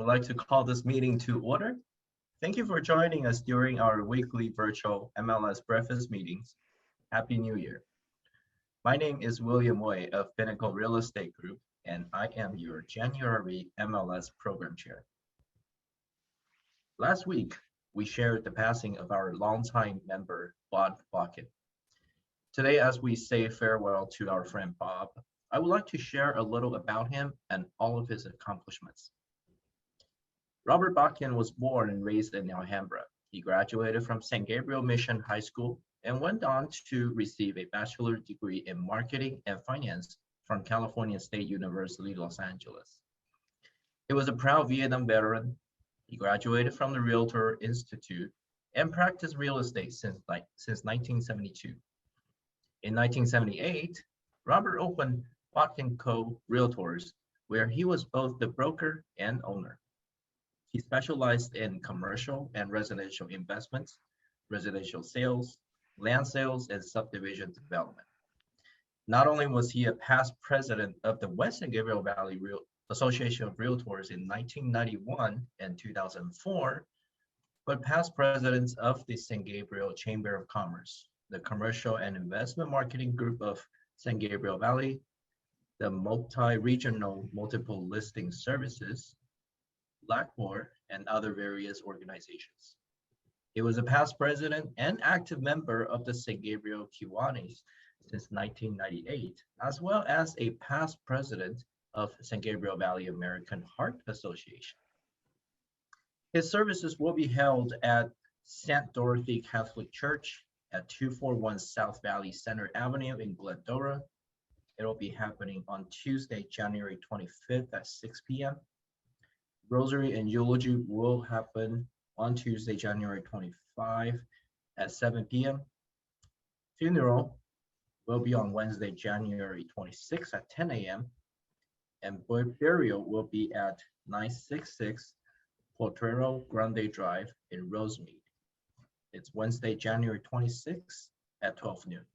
like to call this meeting to order. Thank you for joining us during our weekly virtual MLS breakfast meetings. Happy New Year. My name is William Wei of Pinnacle Real Estate Group, and I am your January MLS Program Chair. Last week, we shared the passing of our longtime member, Bob Bockett. Today, as we say farewell to our friend Bob, I would like to share a little about him and all of his accomplishments. Robert Bockett was born and raised in Alhambra. He graduated from St. Gabriel Mission High School and went on to receive a bachelor's degree in marketing and finance from California State University, Los Angeles. He was a proud Vietnam veteran. He graduated from the Realtor Institute and practiced real estate since 1972. In 1978, Robert opened Bockett Co. Realtors, where he was both the broker and owner. He specialized in commercial and residential investments, residential sales, land sales, and subdivision development. Not only was he a past president of the West San Gabriel Valley Association of Realtors in 1991 and 2004, but past presidents of the San Gabriel Chamber of Commerce, the Commercial and Investment Marketing Group of San Gabriel Valley, the Multi-Regional Multiple Listing Services, Blackboard, and other various organizations. He was a past president and active member of the San Gabriel Kiwanis since 1998, as well as a past president of San Gabriel Valley American Heart Association. His services will be held at St. Dorothy Catholic Church at 241 South Valley Center Avenue in Glendora. It'll be happening on Tuesday, January 25th at 6 p.m. Rosary and eulogy will happen on Tuesday, January 25 at 7 p.m. Funeral will be on Wednesday, January 26 at 10 a.m. And burial will be at 966 Potrero Grande Drive in Rosemead. It's Wednesday, January 26 at 12 noon.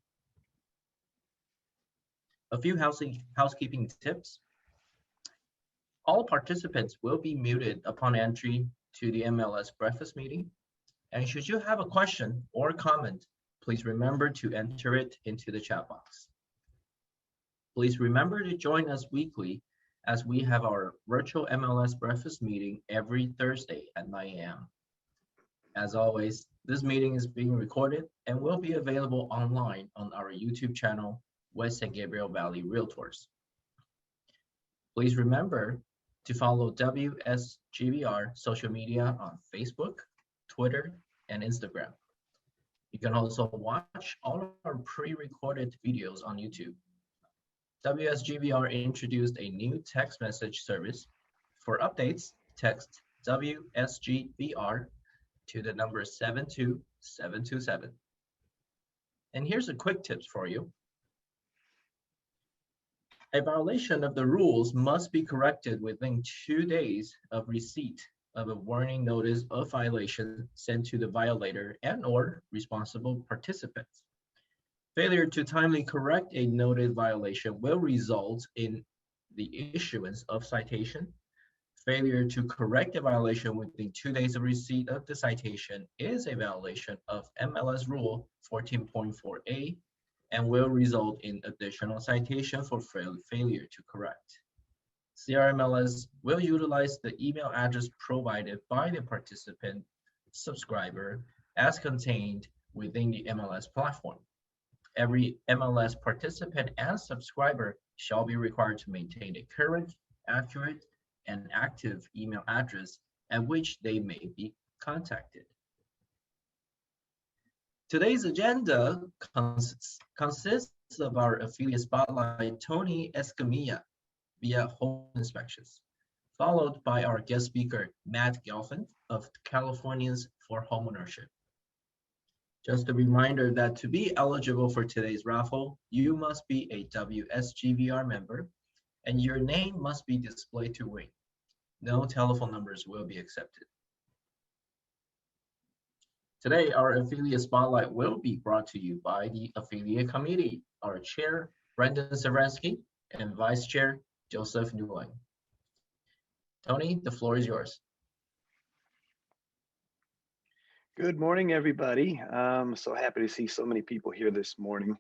A few housekeeping tips. All participants will be muted upon entry to the MLS breakfast meeting. And should you have a question or comment, please remember to enter it into the chat box. Please remember to join us weekly as we have our virtual MLS breakfast meeting every Thursday at 9 a.m. As always, this meeting is being recorded and will be available online on our YouTube channel, West San Gabriel Valley Realtors. Please remember to follow WSGVR social media on Facebook, Twitter, and Instagram. You can also watch all of our pre-recorded videos on YouTube. WSGVR introduced a new text message service. For updates, text WSGVR to the number 72727. And here's a quick tips for you. A violation of the rules must be corrected within 2 days of receipt of a warning notice of violation sent to the violator and/or responsible participants. Failure to timely correct a noted violation will result in the issuance of citation. Failure to correct a violation within 2 days of receipt of the citation is a violation of MLS Rule 14.4a and will result in additional citation for failure to correct. CRMLS will utilize the email address provided by the participant subscriber as contained within the MLS platform. Every MLS participant and subscriber shall be required to maintain a current, accurate, and active email address at which they may be contacted. Today's agenda consists of our affiliate spotlight, Tony Escamilla, via home inspections, followed by our guest speaker, Matt Gelfand of Californians for Homeownership. Just a reminder that to be eligible for today's raffle, you must be a WSGVR member and your name must be displayed to win. No telephone numbers will be accepted. Today, our affiliate spotlight will be brought to you by the affiliate committee, our chair, Brendan Savransky, and vice chair, Joseph Nguyen. Tony, the floor is yours. Good morning, everybody. So happy to see so many people here this morning.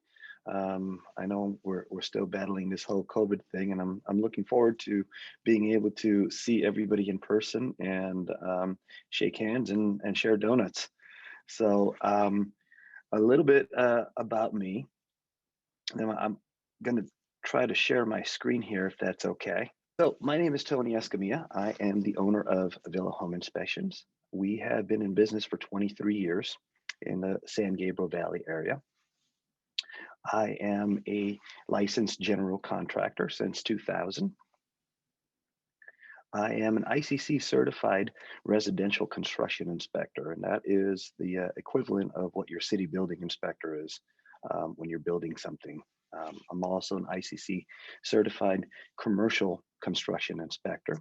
I know we're still battling this whole COVID thing, and I'm looking forward to being able to see everybody in person and shake hands and share donuts. So a little bit about me. Now I'm going to try to share my screen here if that's okay. So my name is Tony Escamilla. I am the owner of Villa Home Inspections. We have been in business for 23 years in the San Gabriel Valley area. I am a licensed general contractor since 2000. I am an ICC certified residential construction inspector, and that is the equivalent of what your city building inspector is when you're building something. I'm also an ICC certified commercial construction inspector.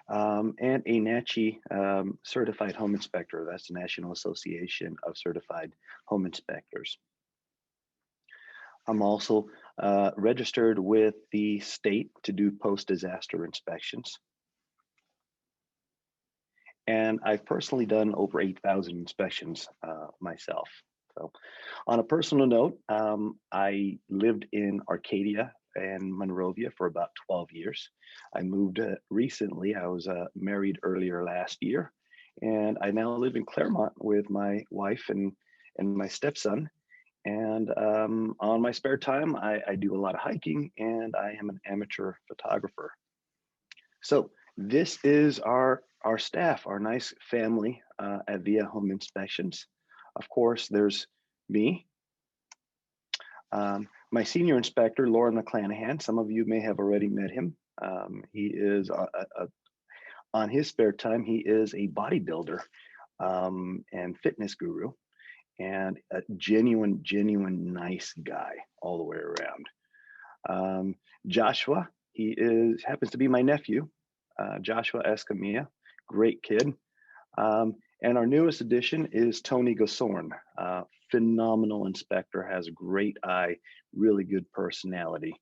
And a NACHI certified home inspector. That's the National Association of Certified Home Inspectors. I'm also registered with the state to do post-disaster inspections. And I've personally done over 8,000 inspections myself. So on a personal note, I lived in Arcadia and Monrovia for about 12 years. I moved recently. I was married earlier last year, and I now live in Claremont with my wife and my stepson. And on my spare time, I do a lot of hiking, and I am an amateur photographer. So this is our staff, our nice family at Via Home Inspections. Of course, there's me, my senior inspector, Lauren McClanahan. Some of you may have already met him. He is on his spare time, he is a bodybuilder and fitness guru, and a genuine nice guy all the way around. Joshua, he happens to be my nephew, Joshua Escamilla, great kid. And our newest addition is Tony Gasorn, phenomenal inspector, has a great eye, really good personality.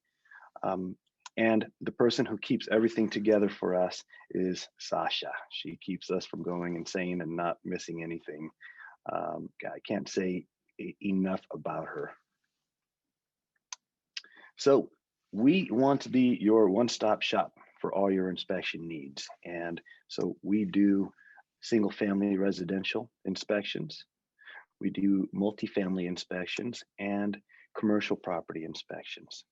And the person who keeps everything together for us is Sasha. She keeps us from going insane and not missing anything. I can't say enough about her. So we want to be your one-stop shop for all your inspection needs. And so we do single family residential inspections. We do multifamily inspections and commercial property inspections.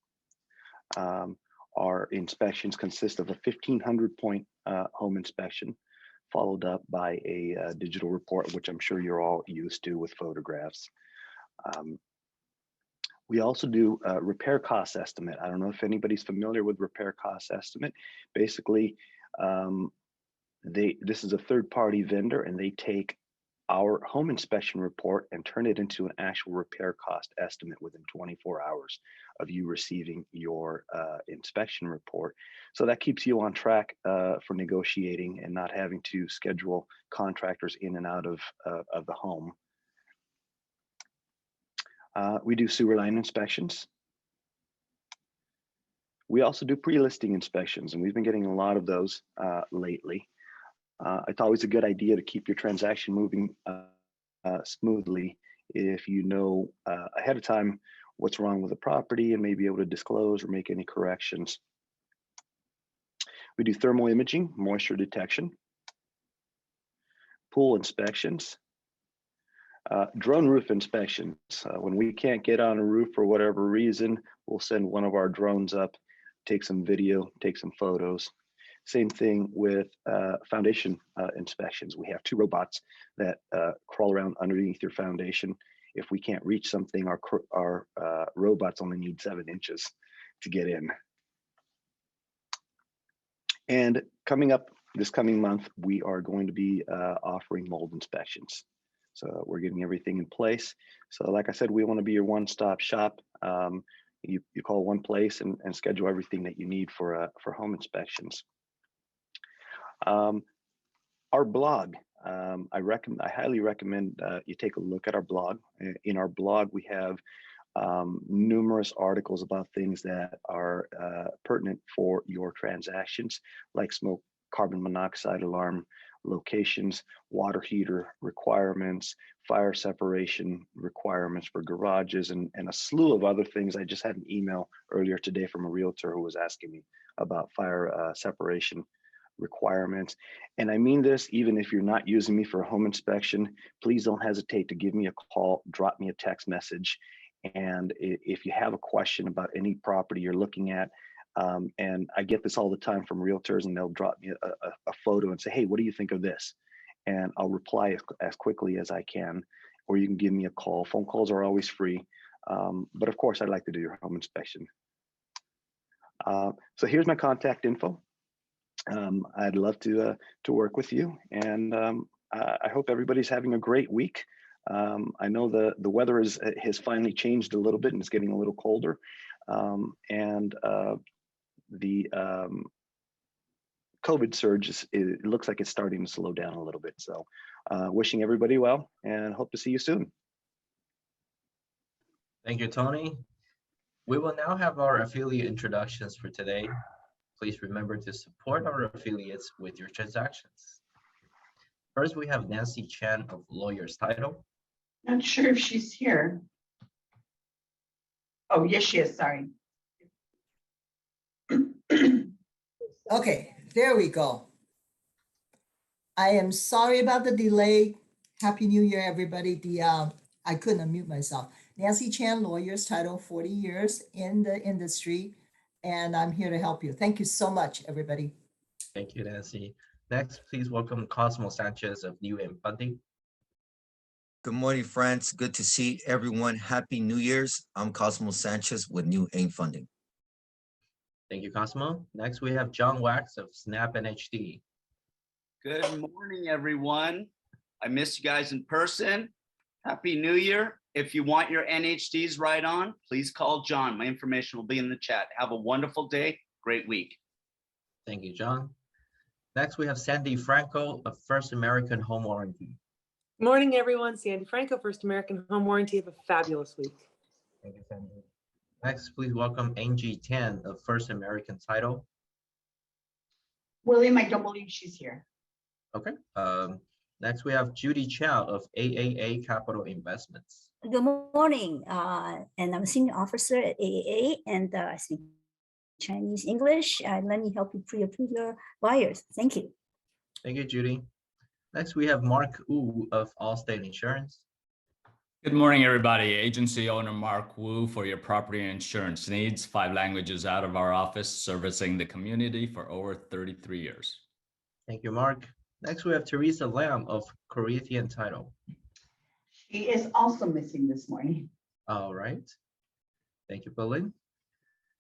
Our inspections consist of a 1,500 point home inspection, followed up by a digital report, which I'm sure you're all used to with photographs. We also do a repair cost estimate. I don't know if anybody's familiar with repair cost estimate. Basically, this is a third-party vendor, and they take our home inspection report and turn it into an actual repair cost estimate within 24 hours of you receiving your inspection report. So that keeps you on track for negotiating and not having to schedule contractors in and out of the home. We do sewer line inspections. We also do pre-listing inspections, and we've been getting a lot of those lately. It's always a good idea to keep your transaction moving smoothly if you know ahead of time what's wrong with the property and may be able to disclose or make any corrections. We do thermal imaging, moisture detection, pool inspections, drone roof inspections. When we can't get on a roof for whatever reason, we'll send one of our drones up, take some video, take some photos. Same thing with foundation inspections. We have 2 robots that crawl around underneath your foundation. If we can't reach something, our robots only need 7 inches to get in. And coming up this coming month, we are going to be offering mold inspections. So we're getting everything in place. So like I said, we want to be your one-stop shop. You call one place and schedule everything that you need for home inspections. Our blog, I highly recommend you take a look at our blog. In our blog, we have numerous articles about things that are pertinent for your transactions, like smoke, carbon monoxide alarm locations, water heater requirements, fire separation requirements for garages, and a slew of other things. I just had an email earlier today from a realtor who was asking me about fire separation requirements. And I mean this, even if you're not using me for a home inspection, please don't hesitate to give me a call, drop me a text message. And if you have a question about any property you're looking at, and I get this all the time from realtors, and they'll drop me a photo and say, hey, what do you think of this? And I'll reply as quickly as I can, or you can give me a call. Phone calls are always free. But of course, I'd like to do your home inspection. So here's my contact info. I'd love to work with you, and I hope everybody's having a great week. I know the weather has finally changed a little bit, and it's getting a little colder, and the COVID surge it looks like it's starting to slow down a little bit. So wishing everybody well, and hope to see you soon. Thank you, Tony. We will now have our affiliate introductions for today. Please remember to support our affiliates with your transactions. First, we have Nancy Chan of Lawyers Title. Not sure if she's here. Oh, yes, she is. Sorry. Okay, there we go. I am sorry about the delay. Happy New Year, everybody. I couldn't unmute myself. Nancy Chan, Lawyers Title, 40 years in the industry, and I'm here to help you. Thank you so much, everybody. Thank you, Nancy. Next, please welcome Cosmo Sanchez of New and Funding. Good morning, friends. Good to see everyone. Happy New Year's. I'm Cosmo Sanchez with New AIM Funding. Thank you, Cosmo. Next, we have John Wax of Snap NHD. Good morning, everyone. I missed you guys in person. Happy New Year. If you want your NHDs right on, please call John. My information will be in the chat. Have a wonderful day. Great week. Thank you, John. Next, we have Sandy Franco of First American Home Warranty. Morning, everyone. Sandy Franco, First American Home Warranty. Have a fabulous week. Thank you, Sandy. Next, please welcome Angie Tan of First American Title. William, I don't believe she's here. Okay. Next, we have Judy Chow of AAA Capital Investments. Good morning, and I'm a senior officer at AAA, and I speak Chinese, English. Let me help you pre-approve your buyers. Thank you. Thank you, Judy. Next, we have Mark Wu of Allstate Insurance. Good morning, everybody. Agency owner Mark Wu for your property insurance needs. 5 languages out of our office, servicing the community for over 33 years. Thank you, Mark. Next, we have Teresa Lam of Corinthian Title. She is also missing this morning. All right. Thank you, Billy.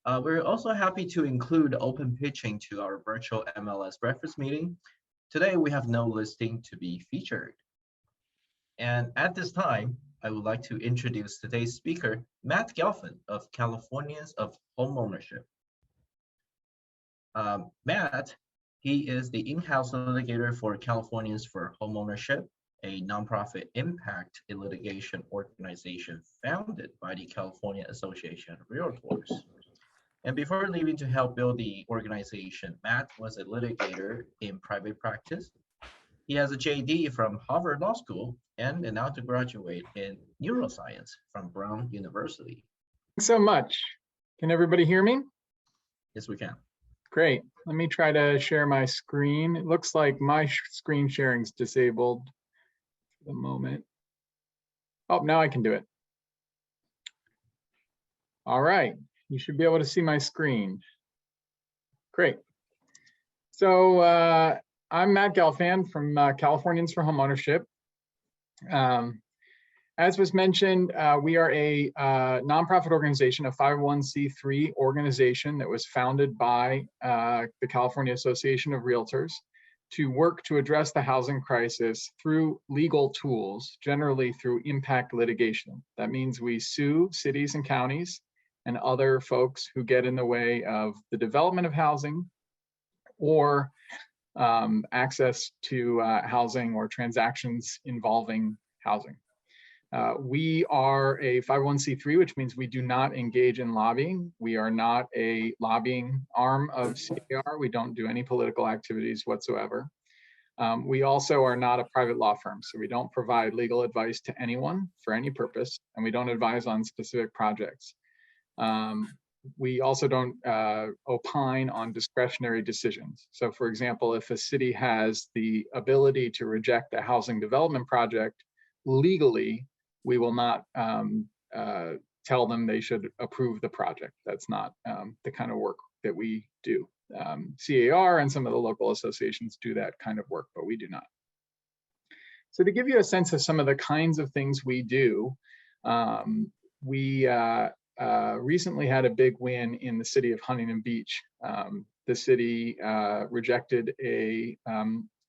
We're also happy to include open pitching to our virtual MLS breakfast meeting. Today, we have no listing to be featured. And at this time, I would like to introduce today's speaker, Matt Gelfand of Californians of Homeownership. Matt, he is the in-house litigator for Californians for Homeownership, a nonprofit impact litigation organization founded by the California Association of Realtors. And before leaving to help build the organization, Matt was a litigator in private practice. He has a JD from Harvard Law School and an undergraduate in neuroscience from Brown University. Thanks so much. Can everybody hear me? Yes, we can. Great. Let me try to share my screen. It looks like my screen sharing's disabled for the moment. Oh, now I can do it. All right. You should be able to see my screen. Great. So I'm Matt Gelfand from Californians for Homeownership. As was mentioned, we are a nonprofit organization, a 501c3 organization that was founded by the California Association of Realtors to work to address the housing crisis through legal tools, generally through impact litigation. That means we sue cities and counties and other folks who get in the way of the development of housing or access to housing or transactions involving housing. We are a 501c3, which means we do not engage in lobbying. We are not a lobbying arm of CAR. We don't do any political activities whatsoever. We also are not a private law firm, so we don't provide legal advice to anyone for any purpose, and we don't advise on specific projects. We also don't opine on discretionary decisions. So for example, if a city has the ability to reject a housing development project legally, we will not tell them they should approve the project. That's not the kind of work that we do. CAR and some of the local associations do that kind of work, but we do not. So to give you a sense of some of the kinds of things we do, we recently had a big win in the city of Huntington Beach. The city rejected a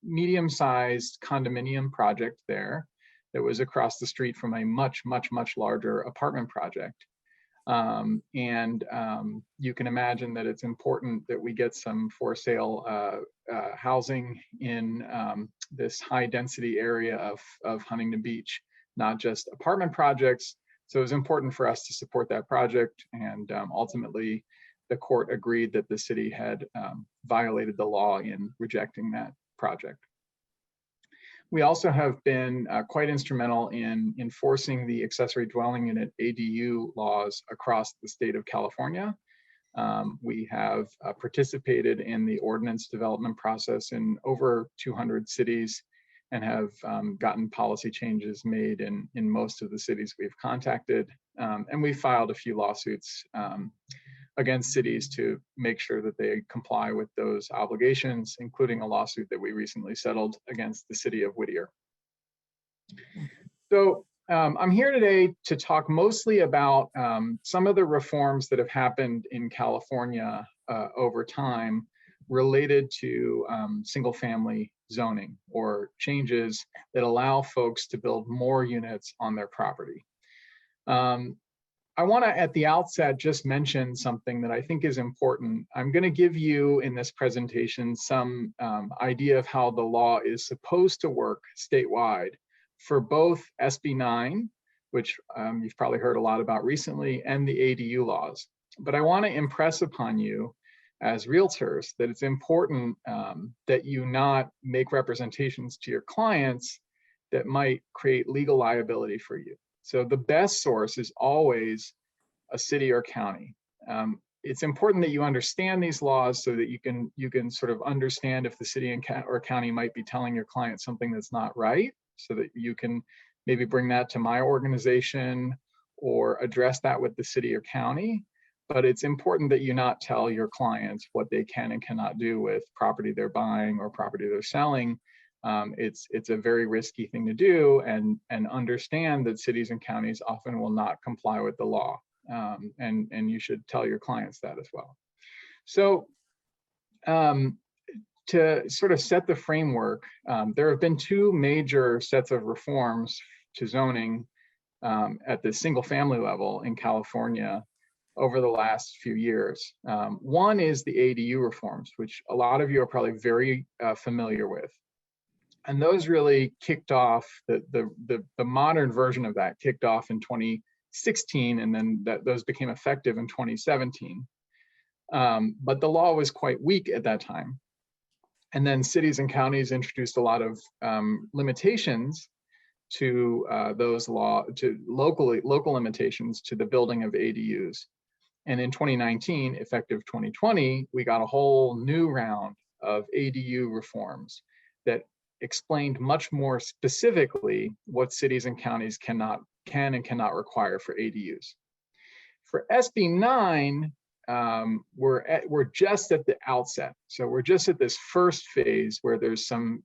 medium-sized condominium project there that was across the street from a much larger apartment project. You can imagine that it's important that we get some for sale housing in this high density area of Huntington Beach, not just apartment projects. So it was important for us to support that project, and ultimately the court agreed that the city had violated the law in rejecting that project. We also have been quite instrumental in enforcing the accessory dwelling unit ADU laws across the state of California. We have participated in the ordinance development process in over 200 cities and have gotten policy changes made in most of the cities we've contacted. And we filed a few lawsuits against cities to make sure that they comply with those obligations, including a lawsuit that we recently settled against the city of Whittier. So I'm here today to talk mostly about some of the reforms that have happened in California over time related to single family zoning, or changes that allow folks to build more units on their property. I want to, at the outset, just mention something that I think is important. I'm going to give you in this presentation some idea of how the law is supposed to work statewide for both SB9, which you've probably heard a lot about recently, and the ADU laws. But I want to impress upon you as realtors that it's important that you not make representations to your clients that might create legal liability for you. So the best source is always a city or county. It's important that you understand these laws so that you can sort of understand if the city or county might be telling your client something that's not right, so that you can maybe bring that to my organization or address that with the city or county. But it's important that you not tell your clients what they can and cannot do with property they're buying or property they're selling. It's a very risky thing to do, and understand that cities and counties often will not comply with the law, and you should tell your clients that as well. So to sort of set the framework, there have been two major sets of reforms to zoning at the single family level in California over the last few years. One is the ADU reforms, which a lot of you are probably very familiar with. And those really kicked off, the modern version of that kicked off in 2016, and then those became effective in 2017. But the law was quite weak at that time. And then cities and counties introduced a lot of limitations to those local limitations to the building of ADUs. And in 2019, effective 2020, we got a whole new round of ADU reforms that explained much more specifically what cities and counties can and cannot require for ADUs. For SB9, we're just at the outset. So we're just at this first phase where there's some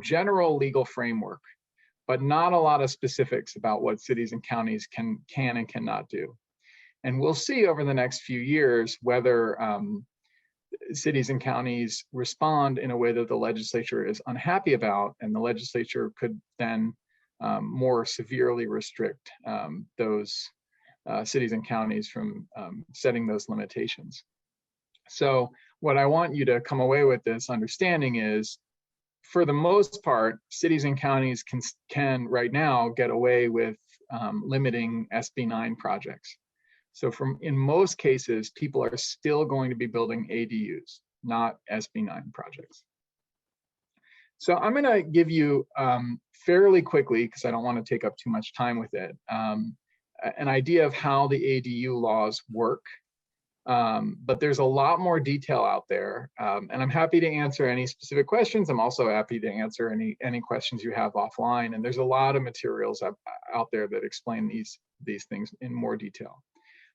general legal framework, but not a lot of specifics about what cities and counties can and cannot do. And we'll see over the next few years whether cities and counties respond in a way that the legislature is unhappy about, and the legislature could then more severely restrict those cities and counties from setting those limitations. So what I want you to come away with this understanding is, for the most part, cities and counties can right now get away with limiting SB9 projects. So in most cases, people are still going to be building ADUs, not SB9 projects. So I'm going to give you fairly quickly, because I don't want to take up too much time with it, an idea of how the ADU laws work. But there's a lot more detail out there, and I'm happy to answer any specific questions. I'm also happy to answer any questions you have offline. And there's a lot of materials out there that explain these things in more detail.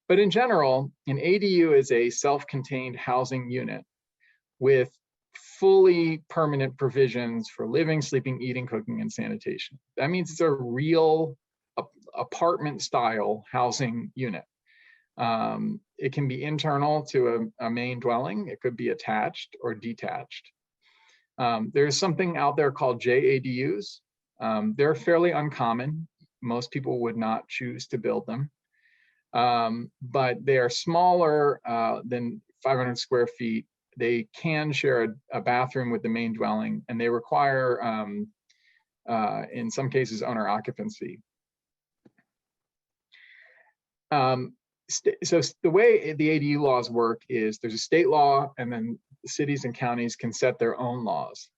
But in general, an ADU is a self-contained housing unit with fully permanent provisions for living, sleeping, eating, cooking, and sanitation. That means it's a real apartment-style housing unit. It can be internal to a main dwelling. It could be attached or detached. There's something out there called JADUs. They're fairly uncommon. Most people would not choose to build them. But they are smaller than 500 square feet. They can share a bathroom with the main dwelling, and they require, in some cases, owner occupancy. So the way the ADU laws work is there's a state law, and then cities and counties can set their own laws.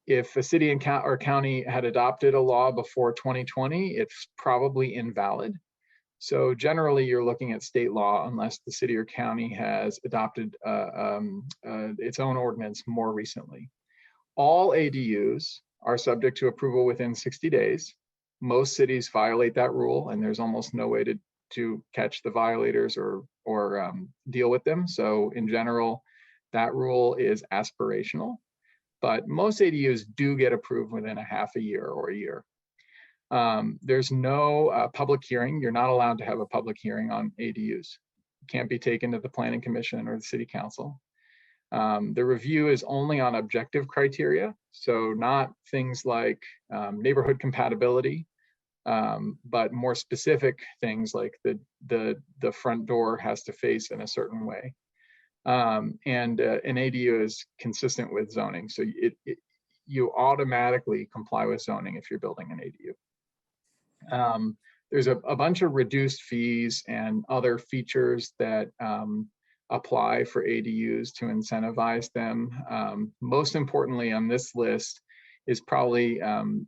If a city and or county had adopted a law before 2020, it's probably invalid. So generally, you're looking at state law unless the city or county has adopted its own ordinance more recently. All ADUs are subject to approval within 60 days. Most cities violate that rule, and there's almost no way to catch the violators or deal with them. So in general, that rule is aspirational, but most ADUs do get approved within a half a year or a year. There's no public hearing. You're not allowed to have a public hearing on ADUs. It can't be taken to the Planning Commission or the City Council. The review is only on objective criteria, so not things like neighborhood compatibility, but more specific things like the front door has to face in a certain way. And an ADU is consistent with zoning, so you automatically comply with zoning if you're building an ADU. There's a bunch of reduced fees and other features that apply for ADUs to incentivize them. Most importantly on this list is probably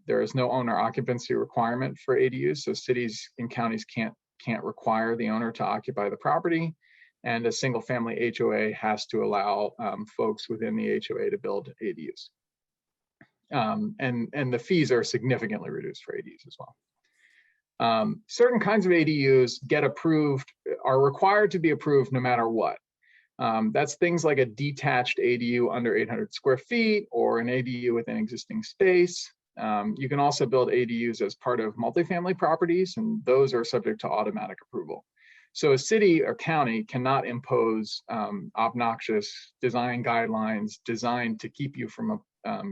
there is no owner occupancy requirement for ADUs, so cities and counties can't require the owner to occupy the property, and a single family HOA has to allow folks within the HOA to build ADUs. And the fees are significantly reduced for ADUs as well. Certain kinds of ADUs get approved, are required to be approved no matter what. That's things like a detached ADU under 800 square feet or an ADU with an existing space. You can also build ADUs as part of multifamily properties, and those are subject to automatic approval. So a city or county cannot impose obnoxious design guidelines designed to keep you from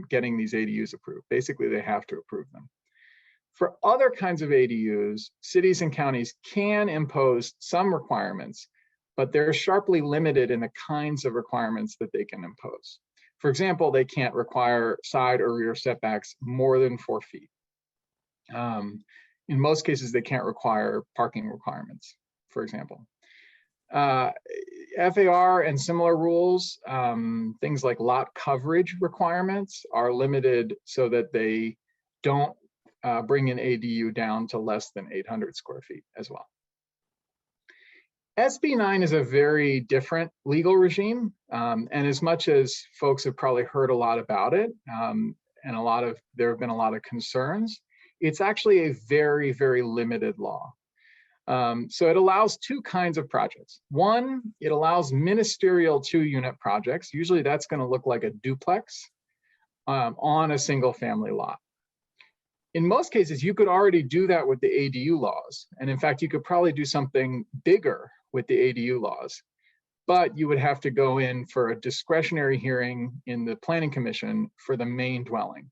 getting these ADUs approved. Basically, they have to approve them. For other kinds of ADUs, cities and counties can impose some requirements, but they're sharply limited in the kinds of requirements that they can impose. For example, they can't require side or rear setbacks more than 4 feet. In most cases, they can't require parking requirements, for example. FAR and similar rules, things like lot coverage requirements are limited so that they don't bring an ADU down to less than 800 square feet as well. SB9 is a very different legal regime, and as much as folks have probably heard a lot about it, and there have been a lot of concerns, it's actually a very, very limited law. So it allows two kinds of projects. One, it allows ministerial 2-unit projects. Usually that's going to look like a duplex on a single family lot. In most cases, you could already do that with the ADU laws. And in fact, you could probably do something bigger with the ADU laws, but you would have to go in for a discretionary hearing in the Planning Commission for the main dwelling.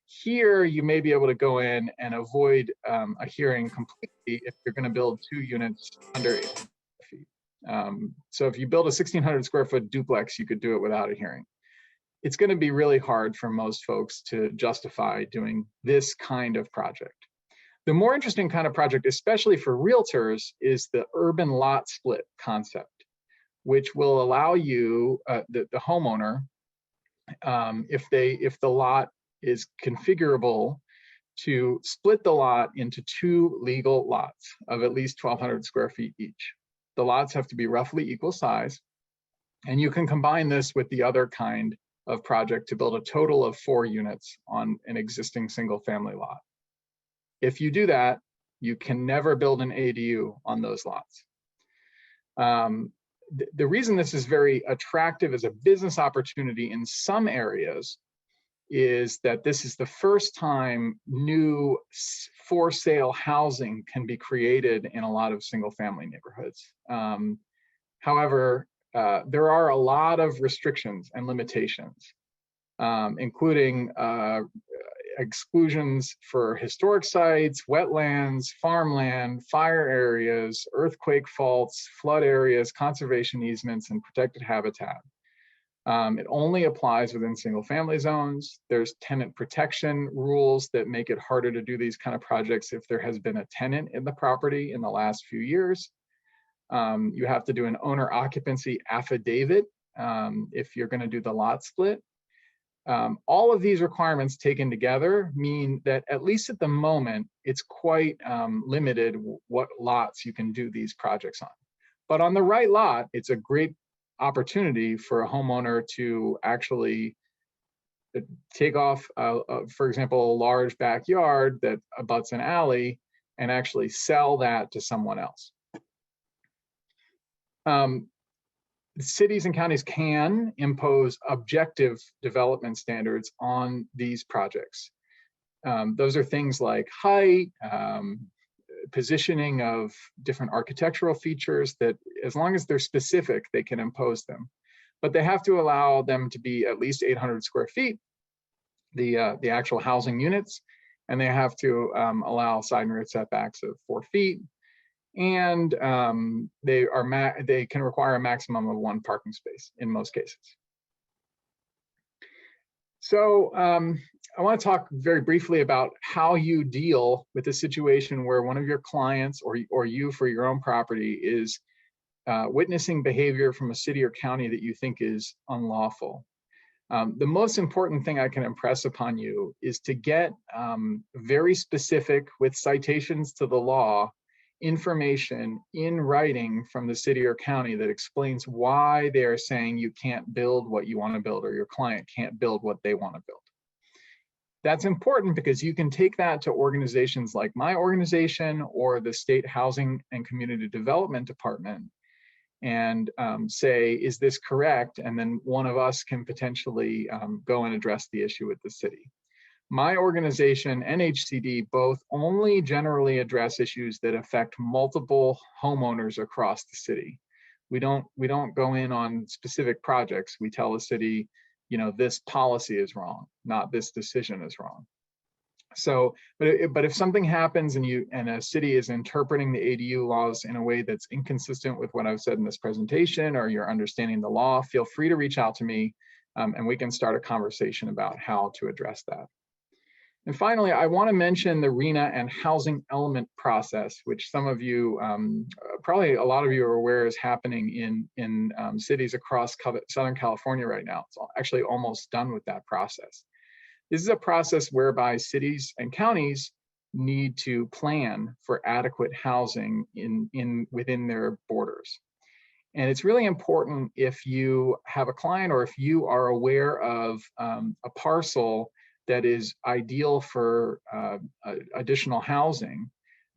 Here, you may be able to go in and avoid a hearing completely if you're going to build 2 units under 800 feet. So if you build a 1,600 square foot duplex, you could do it without a hearing. it's going to be really hard for most folks to justify doing this kind of project. The more interesting kind of project, especially for realtors, is the urban lot split concept, which will allow you, the homeowner, if the lot is configurable, to split the lot into 2 legal lots of at least 1,200 square feet each. The lots have to be roughly equal size, and you can combine this with the other kind of project to build a total of 4 units on an existing single family lot. If you do that, you can never build an ADU on those lots. The reason this is very attractive as a business opportunity in some areas is that this is the first time new for sale housing can be created in a lot of single family neighborhoods. However, there are a lot of restrictions and limitations, including exclusions for historic sites, wetlands, farmland, fire areas, earthquake faults, flood areas, conservation easements, and protected habitat. It only applies within single family zones. There's tenant protection rules that make it harder to do these kind of projects if there has been a tenant in the property in the last few years. You have to do an owner occupancy affidavit if you're going to do the lot split. All of these requirements taken together mean that, at least at the moment, it's quite limited what lots you can do these projects on. But on the right lot, it's a great opportunity for a homeowner to actually take off, for example, a large backyard that abuts an alley and actually sell that to someone else. Cities and counties can impose objective development standards on these projects. Those are things like height, positioning of different architectural features that, as long as they're specific, they can impose them. But they have to allow them to be at least 800 square feet, the actual housing units, and they have to allow side and rear setbacks of 4 feet. And they can require a maximum of 1 parking space in most cases. So I want to talk very briefly about how you deal with a situation where one of your clients or you for your own property is witnessing behavior from a city or county that you think is unlawful. The most important thing I can impress upon you is to get very specific, with citations to the law, information in writing from the city or county that explains why they are saying you can't build what you want to build, or your client can't build what they want to build. That's important because you can take that to organizations like my organization or the State Housing and Community Development Department and say, is this correct? And then one of us can potentially go and address the issue with the city. My organization and HCD both only generally address issues that affect multiple homeowners across the city. We don't go in on specific projects. We tell the city, you know, this policy is wrong, not this decision is wrong. So, but if something happens and a city is interpreting the ADU laws in a way that's inconsistent with what I've said in this presentation, or you're understanding the law, feel free to reach out to me and we can start a conversation about how to address that. And finally, I want to mention the RENA and housing element process, which some of you, probably a lot of you are aware is happening in cities across Southern California right now. It's actually almost done with that process. This is a process whereby cities and counties need to plan for adequate housing within their borders. And it's really important, if you have a client or if you are aware of a parcel that is ideal for additional housing,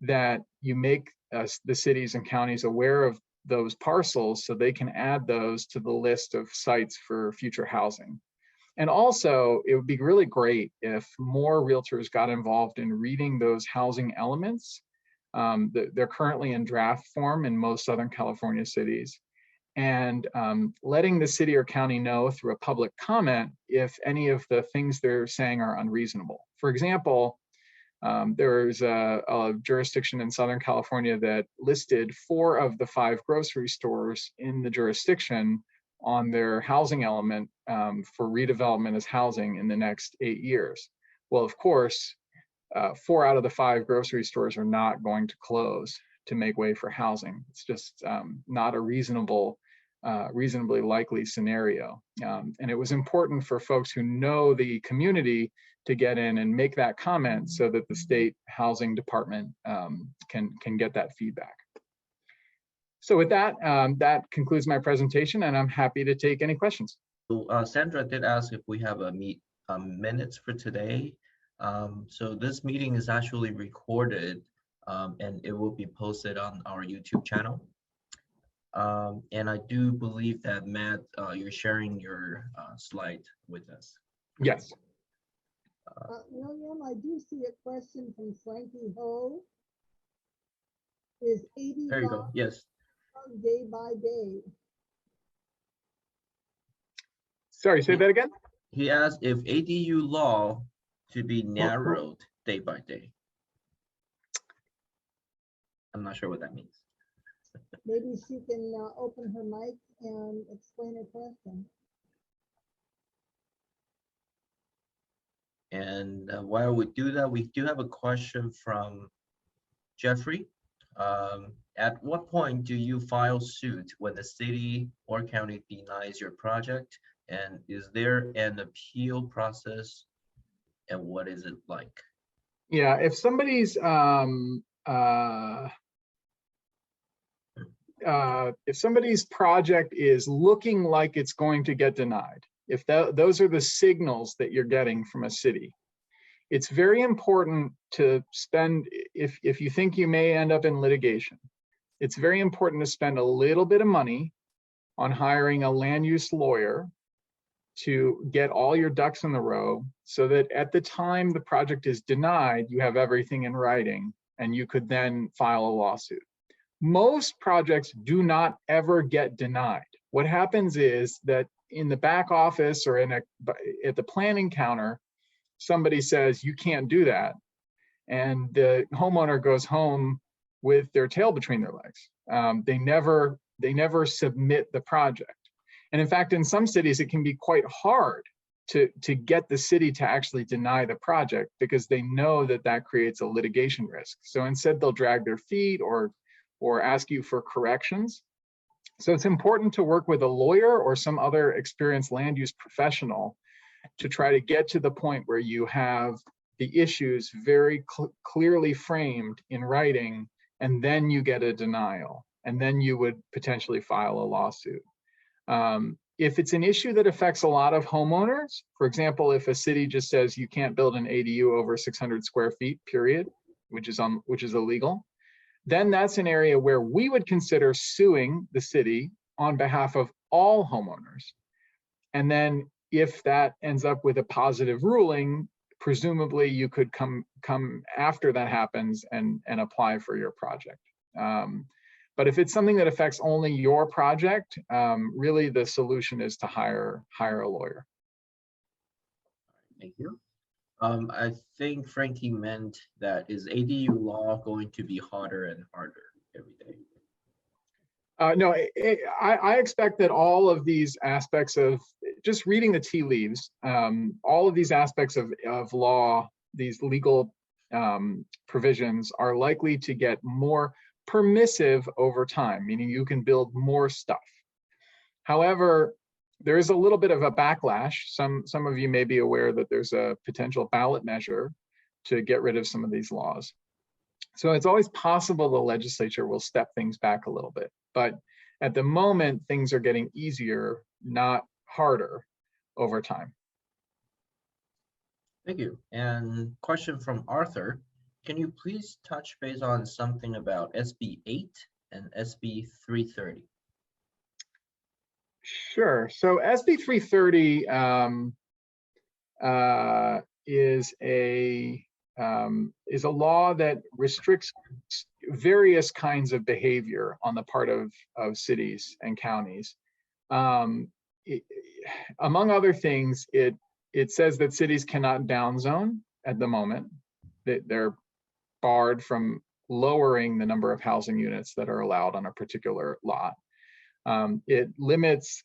that you make the cities and counties aware of those parcels so they can add those to the list of sites for future housing. And also, it would be really great if more realtors got involved in reading those housing elements. They're currently in draft form in most Southern California cities, and letting the city or county know through a public comment if any of the things they're saying are unreasonable. For example, there's a jurisdiction in Southern California that listed 4 of the 5 grocery stores in the jurisdiction on their housing element for redevelopment as housing in the next 8 years. Well, of course, 4 out of the 5 grocery stores are not going to close to make way for housing. It's just not a reasonably likely scenario. And it was important for folks who know the community to get in and make that comment so that the state housing department can get that feedback. So with that, that concludes my presentation, and I'm happy to take any questions. So, Sandra did ask if we have minutes for today. So this meeting is actually recorded and it will be posted on our YouTube channel. And I do believe that Matt, you're sharing your slide with us. Yes. William, I do see a question from Frankie Ho. Is 80 There you go. Yes. day by day? Sorry, say that again? He asked if ADU law to be narrowed day by day. I'm not sure what that means. Maybe she can open her mic and explain her question. And while we do that, we do have a question from Jeffrey. At what point do you file suit when the city or county denies your project? And is there an appeal process? And what is it like? Yeah, if somebody's project is looking like it's going to get denied, if those are the signals that you're getting from a city, it's very important to spend, if you think you may end up in litigation, it's very important to spend a little bit of money on hiring a land use lawyer to get all your ducks in the row so that at the time the project is denied, you have everything in writing and you could then file a lawsuit. Most projects do not ever get denied. What happens is that in the back office or at the planning counter, somebody says, you can't do that. And the homeowner goes home with their tail between their legs. They never submit the project. And in fact, in some cities, it can be quite hard to get the city to actually deny the project because they know that that creates a litigation risk. So instead they'll drag their feet or ask you for corrections. So it's important to work with a lawyer or some other experienced land use professional to try to get to the point where you have the issues very clearly framed in writing, and then you get a denial, and then you would potentially file a lawsuit. If it's an issue that affects a lot of homeowners, for example, if a city just says you can't build an ADU over 600 square feet, period, which is illegal, then that's an area where we would consider suing the city on behalf of all homeowners. And then if that ends up with a positive ruling, presumably you could come after that happens and apply for your project. But if it's something that affects only your project, really the solution is to hire a lawyer. Thank you. I think Frankie meant that is ADU law going to be harder and harder every day? No, I expect that all of these aspects of just reading the tea leaves, all of these aspects of law, these legal provisions are likely to get more permissive over time, meaning you can build more stuff. However, there is a little bit of a backlash. Some of you may be aware that there's a potential ballot measure to get rid of some of these laws. So it's always possible the legislature will step things back a little bit. But at the moment, things are getting easier, not harder over time. Thank you. And question from Arthur. Can you please touch base on something about SB8 and SB330? Sure. So SB 330 is a law that restricts various kinds of behavior on the part of cities and counties. Among other things, it says that cities cannot downzone at the moment, that they're barred from lowering the number of housing units that are allowed on a particular lot. It limits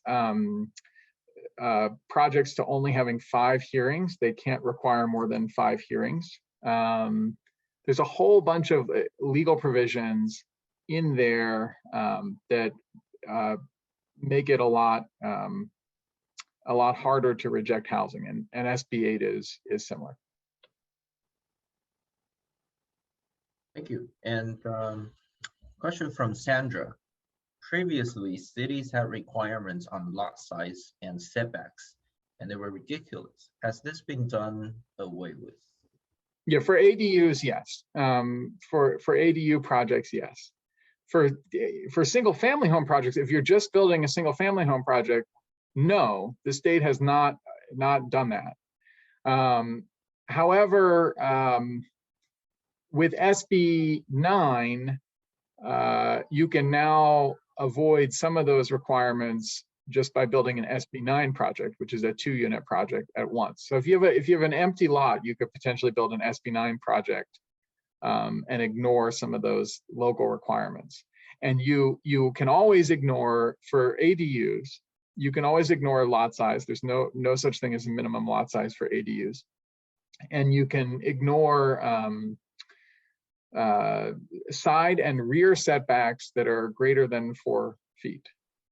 projects to only having 5 hearings. They can't require more than 5 hearings. There's a whole bunch of legal provisions in there that make it a lot harder to reject housing, and SB8 is similar. Thank you. And question from Sandra. Previously, cities had requirements on lot size and setbacks, and they were ridiculous. Has this been done away with? Yeah, for ADUs, yes. For ADU projects, yes. For single family home projects, if you're just building a single family home project, no, the state has not done that. However, with SB9, you can now avoid some of those requirements just by building an SB9 project, which is a 2-unit project at once. So if you have an empty lot, you could potentially build an SB9 project and ignore some of those local requirements. And you can always ignore, for ADUs, you can always ignore lot size. There's no such thing as a minimum lot size for ADUs. And you can ignore side and rear setbacks that are greater than 4 feet.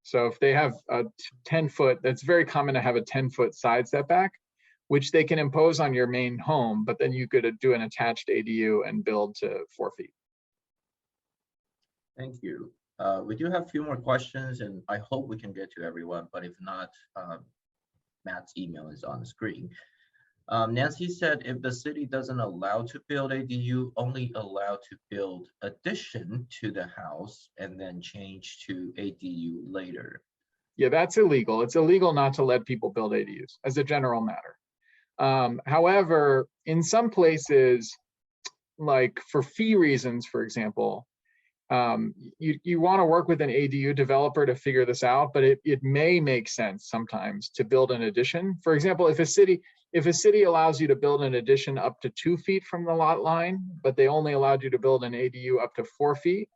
So if they have a 10-foot, that's very common to have a 10-foot side setback, which they can impose on your main home, but then you could do an attached ADU and build to 4 feet. Thank you. We do have a few more questions, and I hope we can get to everyone, but if not, Matt's email is on the screen. Nancy said if the city doesn't allow to build ADU, only allow to build addition to the house and then change to ADU later. Yeah, that's illegal. It's illegal not to let people build ADUs as a general matter. However, in some places, like for fee reasons, for example, you want to work with an ADU developer to figure this out, but it may make sense sometimes to build an addition. For example, if a city allows you to build an addition up to 2 feet from the lot line, but they only allowed you to build an ADU up to 4 feet,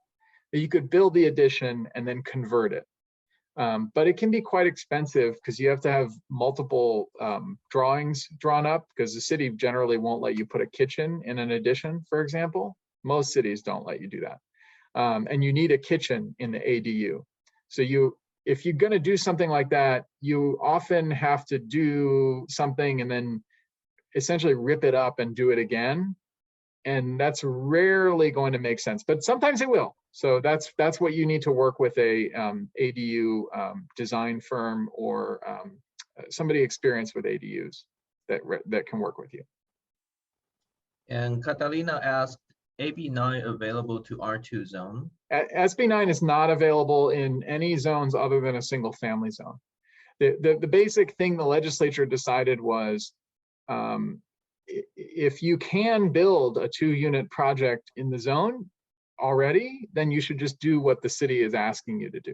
you could build the addition and then convert it. But it can be quite expensive because you have to have multiple drawings drawn up, because the city generally won't let you put a kitchen in an addition, for example. Most cities don't let you do that. And you need a kitchen in the ADU. So if you're going to do something like that, you often have to do something and then essentially rip it up and do it again. And that's rarely going to make sense, but sometimes it will. So that's what you need to work with a ADU design firm or somebody experienced with ADUs that can work with you. And Catalina asked, AB9 available to R2 zone? SB9 is not available in any zones other than a single family zone. The basic thing the legislature decided was if you can build a 2-unit project in the zone already, then you should just do what the city is asking you to do.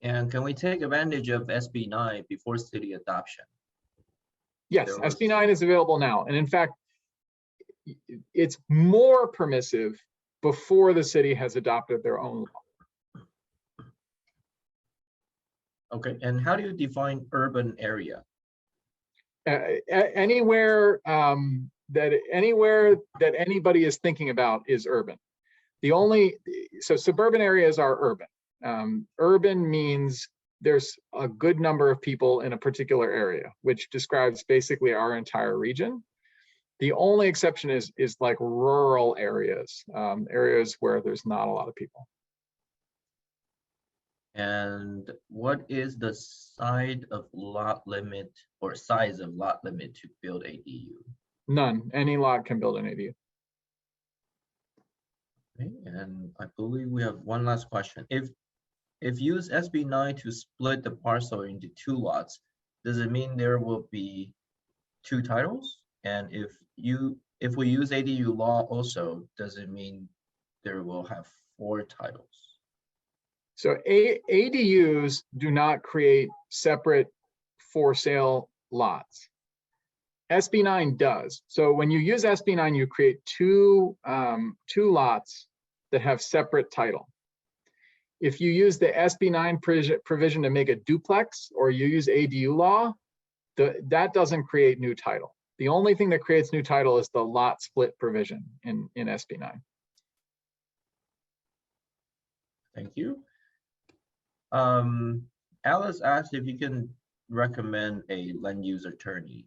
And can we take advantage of SB9 before city adoption? Yes, SB9 is available now. And in fact, it's more permissive before the city has adopted their own law. Okay, and how do you define urban area? Anywhere that anybody is thinking about is urban. So suburban areas are urban. Urban means there's a good number of people in a particular area, which describes basically our entire region. The only exception is like rural areas, areas where there's not a lot of people. And what is the size of lot limit to build ADU? None. Any lot can build an ADU. Okay, and I believe we have one last question. If use SB9 to split the parcel into 2 lots, does it mean there will be 2 titles? And if we use ADU law also, does it mean there will have 4 titles? So ADUs do not create separate for sale lots. SB9 does. So when you use SB9, you create two lots that have separate title. if you use the SB9 provision to make a duplex, or you use ADU law, that doesn't create new title. The only thing that creates new title is the lot split provision in SB9. Thank you. Alice asked if you can recommend a land use attorney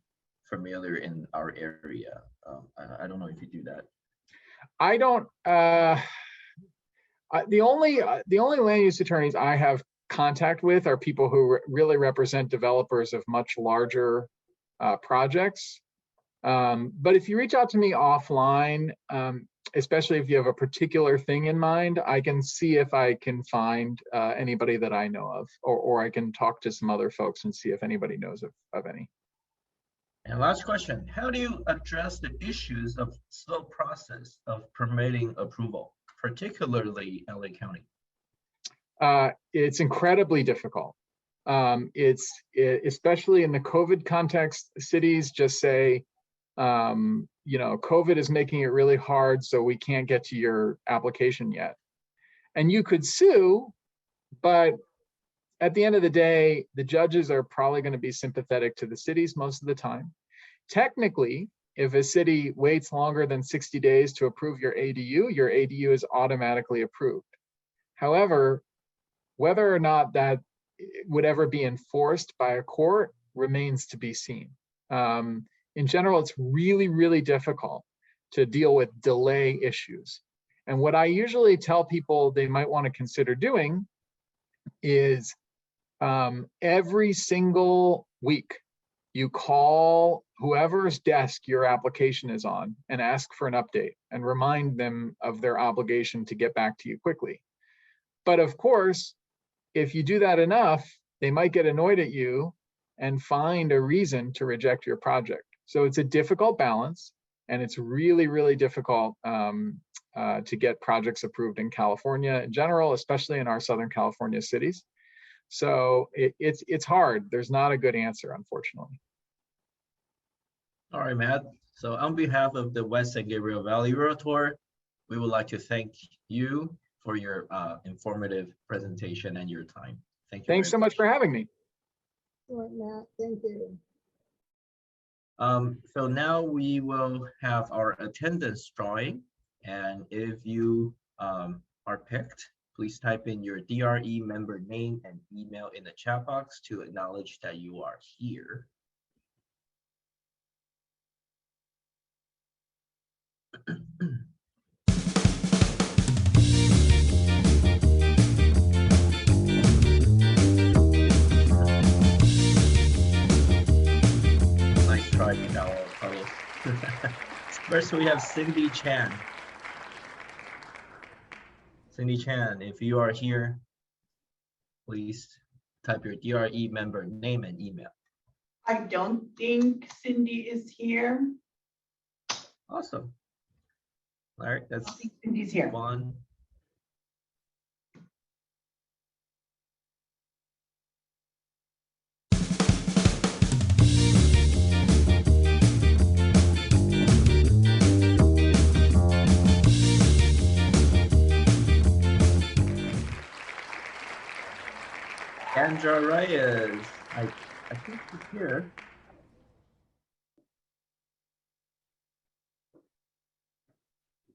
familiar in our area. I don't know if you do that. I don't. The only land use attorneys I have contact with are people who really represent developers of much larger projects. But if you reach out to me offline, especially if you have a particular thing in mind, I can see if I can find anybody that I know of, or I can talk to some other folks and see if anybody knows of any. And last question, how do you address the issues of slow process of permitting approval, particularly LA County? It's incredibly difficult. Especially in the COVID context, cities just say, COVID is making it really hard, so we can't get to your application yet. And you could sue, but at the end of the day, the judges are probably going to be sympathetic to the cities most of the time. Technically, if a city waits longer than 60 days to approve your ADU is automatically approved. However, whether or not that would ever be enforced by a court remains to be seen. In general, it's really, really difficult to deal with delay issues. And what I usually tell people they might want to consider doing is every single week, you call whoever's desk your application is on and ask for an update and remind them of their obligation to get back to you quickly. But of course, if you do that enough, they might get annoyed at you and find a reason to reject your project. So it's a difficult balance, and it's really, really difficult to get projects approved in California in general, especially in our Southern California cities. So it's hard. There's not a good answer, unfortunately. All right, Matt. So on behalf of the West San Gabriel Valley Realtor, we would like to thank you for your informative presentation and your time. Thank you. Thanks so much for having me. Excellent, Matt. Thank you. So now we will have our attendance drawing, and if you are picked, please type in your DRE member name and email in the chat box to acknowledge that you are here. Nice try, Carlos. First, we have Cindy Chan. Cindy Chan, if you are here, please type your DRE member name and email. I don't think Cindy is here. Awesome. All right, I that's think Cindy's here. one. Andra Reyes, I think she's here.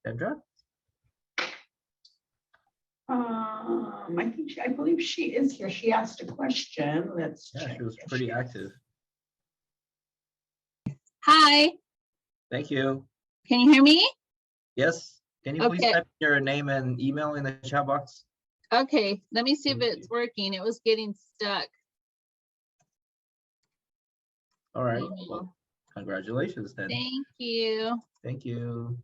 Andra? I believe she is here. She asked a question. Let's Yeah, check. she was if pretty she is. active. Hi, Thank you. can you hear me? Yes, can you please Okay. type your name and email in the chat box? Okay, let me see if Thank it's working. It was getting stuck. All right, Email. well, congratulations then. Thank you. Thank you.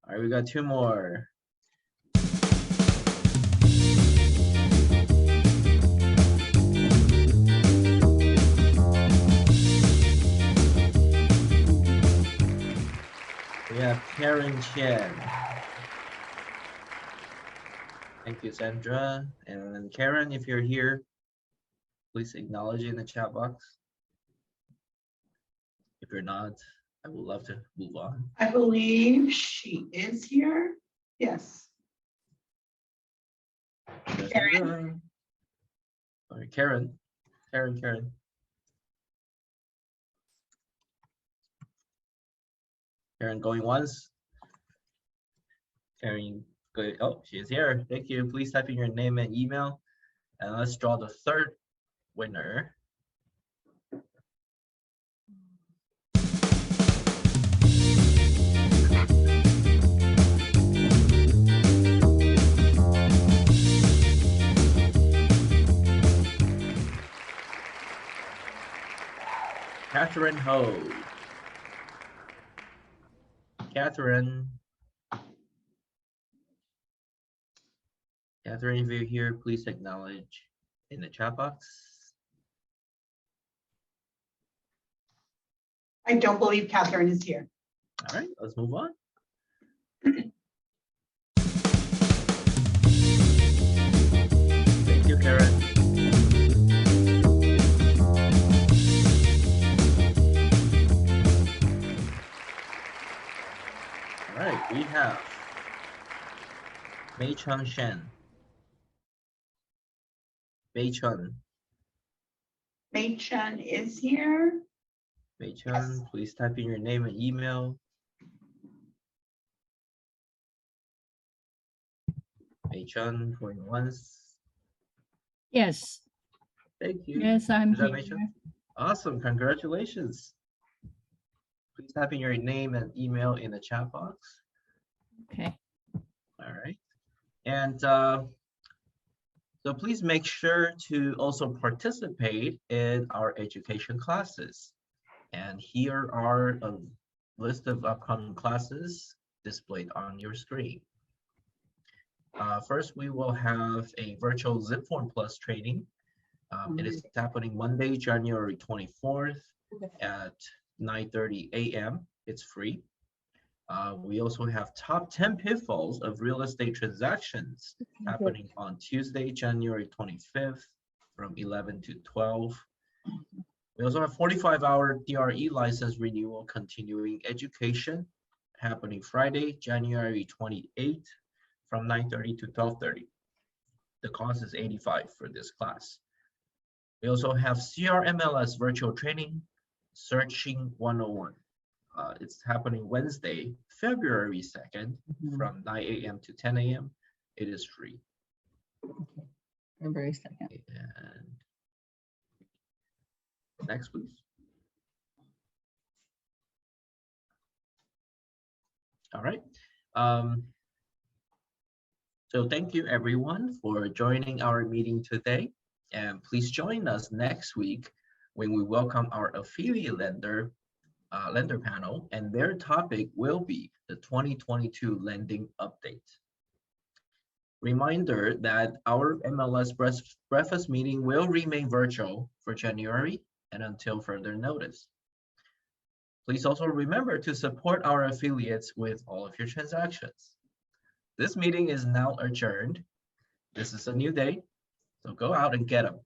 All right, we got two more. We have Karen Chen. Thank you, Sandra. And then Karen, if you're here, please acknowledge it in the chat box. If you're not, I would love to move on. I believe she is here. Yes. Then Karen. Sorry, Karen. Karen. Karen going once. Karen, good. Oh, she's here. Thank you. Please type in your name and email. And let's draw the third winner. Catherine Ho. Catherine, if you're here, please acknowledge in the chat box. I don't believe Catherine is here. All right, let's move on. Thank you, Karen. All right, we have Mei Chun Shen. Mei Chun. Mei Chun is here. Mei Chun, please type in your name and email. Mei Chun going once. Yes, Thank you. yes, I'm Is that here. Mei Chun? Awesome, congratulations. Please type in your name and email in the chat box. Okay, All right. And so please make sure to also participate in our education classes. And here are a list of upcoming classes displayed on your screen. First, we will have a virtual Zip Form Plus training. It is happening Monday, January 24th at 9:30 a.m. It's free. We also have top 10 pitfalls of real estate transactions happening on Tuesday, January 25th from 11 to 12. We also have 45-hour DRE license renewal continuing education happening Friday, January 28th from 9:30 to 12:30. The cost is $85 for this class. We also have CRMLS virtual training, Searching 101. It's happening Wednesday, February 2nd from 9 a.m. to 10 a.m. It is free. February 2nd. And next, please. All right. So thank you everyone for joining our meeting today. And please join us next week when we welcome our affiliate lender panel, and their topic will be the 2022 lending update. Reminder that our MLS breakfast meeting will remain virtual for January and until further notice. Please also remember to support our affiliates with all of your transactions. This meeting is now adjourned. This is a new day, so go out and get them.